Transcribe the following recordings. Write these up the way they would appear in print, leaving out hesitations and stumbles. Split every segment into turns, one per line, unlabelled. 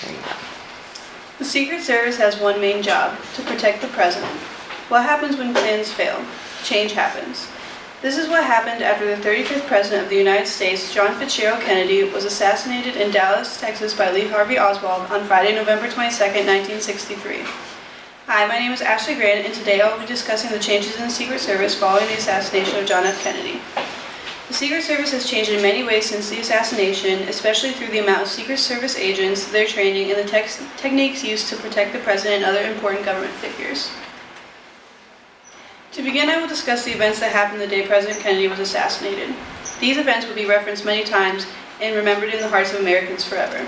There you go.
The Secret Service has one main job: to protect the president. What happens when plans fail? Change happens. This is what happened after the 35th President of the United States, John Fitzgerald Kennedy, was assassinated in Dallas, Texas by Lee Harvey Oswald on Friday, November 22, 1963. Hi, my name is Ashley Grant, and today I will be discussing the changes in the Secret Service following the assassination of John F. Kennedy. The Secret Service has changed in many ways since the assassination, especially through the amount of Secret Service agents, their training, and the techniques used to protect the President and other important government figures. To begin, I will discuss the events that happened the day President Kennedy was assassinated. These events will be referenced many times and remembered in the hearts of Americans forever.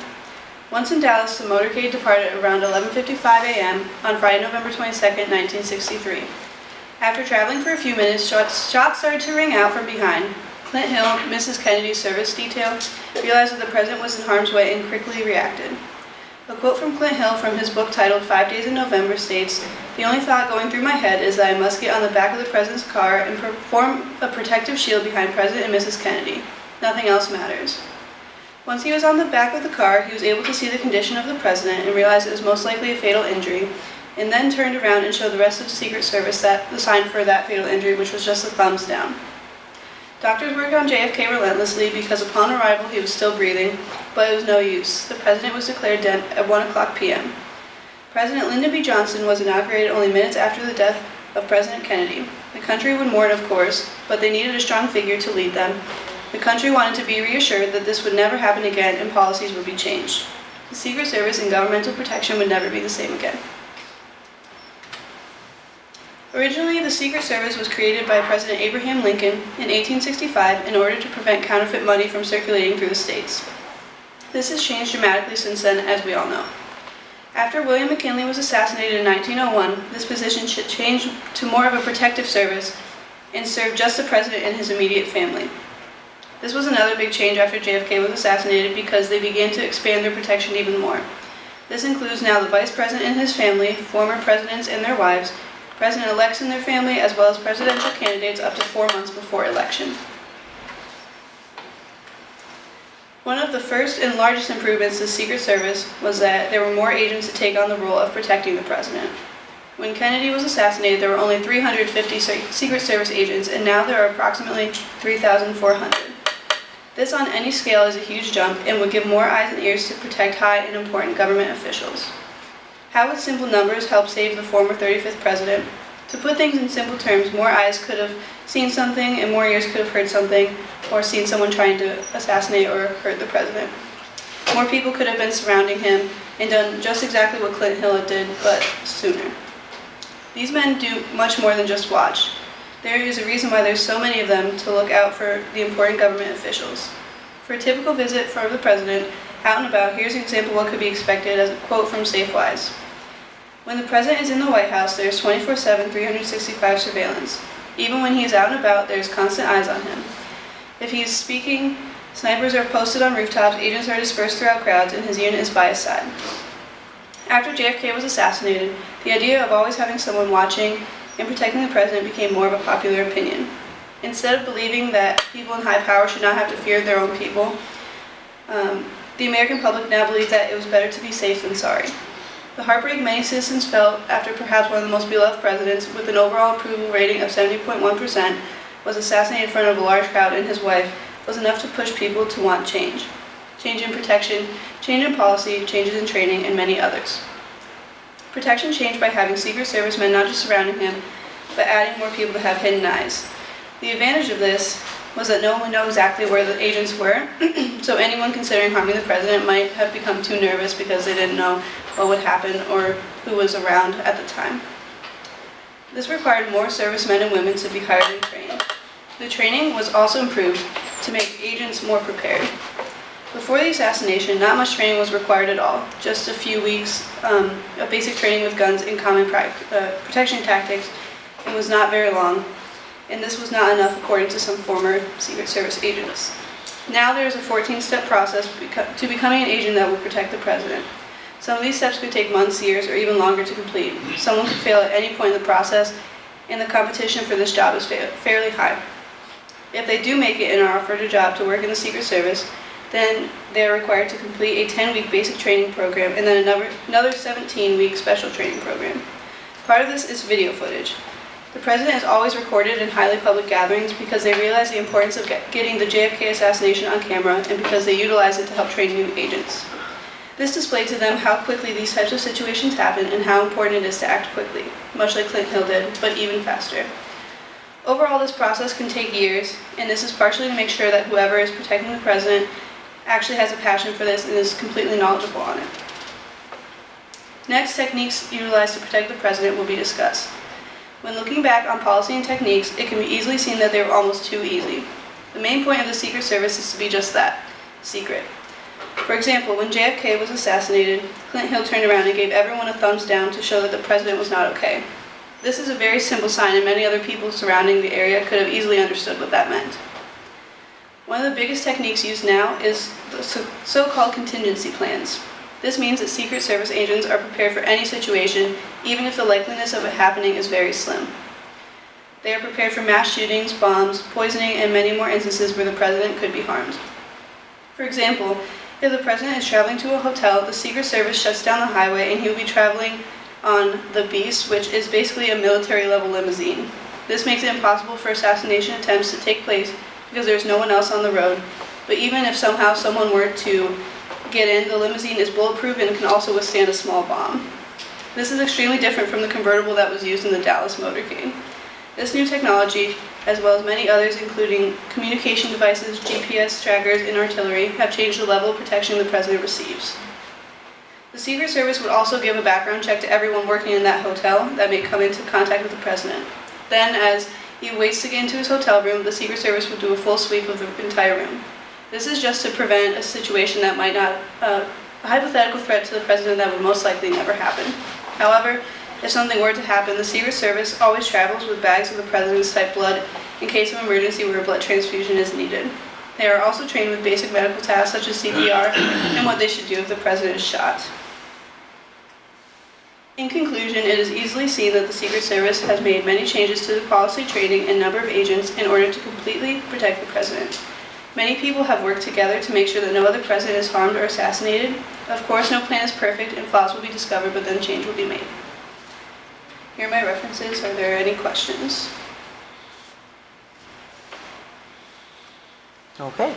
Once in Dallas, the motorcade departed around 11:55 a.m. on Friday, November 22, 1963. After traveling for a few minutes, shots started to ring out from behind. Clint Hill, Mrs. Kennedy's service detail, realized that the President was in harm's way and quickly reacted. A quote from Clint Hill from his book titled 5 Days in November states, "The only thought going through my head is that I must get on the back of the President's car and form a protective shield behind President and Mrs. Kennedy. Nothing else matters." Once he was on the back of the car, he was able to see the condition of the President and realized it was most likely a fatal injury, and then turned around and showed the rest of the Secret Service the sign for that fatal injury, which was just a thumbs down. Doctors worked on JFK relentlessly because upon arrival he was still breathing, but it was no use. The President was declared dead at 1:00 p.m. President Lyndon B. Johnson was inaugurated only minutes after the death of President Kennedy. The country would mourn, of course, but they needed a strong figure to lead them. The country wanted to be reassured that this would never happen again and policies would be changed. The Secret Service and governmental protection would never be the same again. Originally, the Secret Service was created by President Abraham Lincoln in 1865 in order to prevent counterfeit money from circulating through the states. This has changed dramatically since then, as we all know. After William McKinley was assassinated in 1901, this position changed to more of a protective service and served just the President and his immediate family. This was another big change after JFK was assassinated because they began to expand their protection even more. This includes now the Vice President and his family, former presidents and their wives, President-elects and their family, as well as presidential candidates up to 4 months before election. One of the first and largest improvements to the Secret Service was that there were more agents to take on the role of protecting the President. When Kennedy was assassinated, there were only 350 Secret Service agents, and now there are approximately 3,400. This on any scale is a huge jump and would give more eyes and ears to protect high and important government officials. How would simple numbers help save the former 35th President? To put things in simple terms, more eyes could have seen something and more ears could have heard something, or seen someone trying to assassinate or hurt the President. More people could have been surrounding him and done just exactly what Clint Hill did, but sooner. These men do much more than just watch. There is a reason why there's so many of them to look out for the important government officials. For a typical visit for the President, out and about, here's an example of what could be expected as a quote from Safewise. "When the President is in the White House, there is 24/7, 365 surveillance. Even when he is out and about, there is constant eyes on him. If he is speaking, snipers are posted on rooftops, agents are dispersed throughout crowds, and his unit is by his side." After JFK was assassinated, the idea of always having someone watching and protecting the President became more of a popular opinion. Instead of believing that people in high power should not have to fear their own people, the American public now believes that it was better to be safe than sorry. The heartbreak many citizens felt after perhaps one of the most beloved presidents, with an overall approval rating of 70.1%, was assassinated in front of a large crowd and his wife, was enough to push people to want change. Change in protection, change in policy, changes in training, and many others. Protection changed by having Secret Service men not just surrounding him, but adding more people to have hidden eyes. The advantage of this was that no one would know exactly where the agents were, so anyone considering harming the President might have become too nervous because they didn't know what would happen or who was around at the time. This required more servicemen and women to be hired and trained. The training was also improved to make agents more prepared. Before the assassination, not much training was required at all, just a few weeks of basic training with guns and common protection tactics, and was not very long. And this was not enough according to some former Secret Service agents. Now there is a 14-step process to becoming an agent that will protect the President. Some of these steps could take months, years, or even longer to complete. Someone could fail at any point in the process, and the competition for this job is fairly high. If they do make it and are offered a job to work in the Secret Service, Then they are required to complete a 10-week basic training program and then another 17-week special training program. Part of this is video footage. The president is always recorded in highly public gatherings because they realize the importance of getting the JFK assassination on camera and because they utilize it to help train new agents. This displayed to them how quickly these types of situations happen and how important it is to act quickly, much like Clint Hill did, but even faster. Overall, this process can take years, and this is partially to make sure that whoever is protecting the president actually has a passion for this and is completely knowledgeable on it. Next, techniques utilized to protect the president will be discussed. When looking back on policy and techniques, it can be easily seen that they were almost too easy. The main point of the Secret Service is to be just that, secret. For example, when JFK was assassinated, Clint Hill turned around and gave everyone a thumbs down to show that the president was not okay. This is a very simple sign, and many other people surrounding the area could have easily understood what that meant. One of the biggest techniques used now is the so-called contingency plans. This means that Secret Service agents are prepared for any situation, even if the likeliness of it happening is very slim. They are prepared for mass shootings, bombs, poisoning, and many more instances where the president could be harmed. For example, if the president is traveling to a hotel, the Secret Service shuts down the highway and he will be traveling on the Beast, which is basically a military-level limousine. This makes it impossible for assassination attempts to take place because there is no one else on the road. But even if somehow someone were to get in, the limousine is bulletproof and can also withstand a small bomb. This is extremely different from the convertible that was used in the Dallas motorcade. This new technology, as well as many others including communication devices, GPS trackers, and artillery, have changed the level of protection the president receives. The Secret Service would also give a background check to everyone working in that hotel that may come into contact with the president. Then, as he waits to get into his hotel room, the Secret Service would do a full sweep of the entire room. This is just to prevent a situation that might not, a hypothetical threat to the president that would most likely never happen. However, if something were to happen, the Secret Service always travels with bags of the president's type blood in case of emergency where a blood transfusion is needed. They are also trained with basic medical tasks such as CPR and what they should do if the president is shot. In conclusion, it is easily seen that the Secret Service has made many changes to the policy, training, and number of agents in order to completely protect the president. Many people have worked together to make sure that no other president is harmed or assassinated. Of course, no plan is perfect and flaws will be discovered, but then change will be made. Here are my references. Are there any questions?
Okay.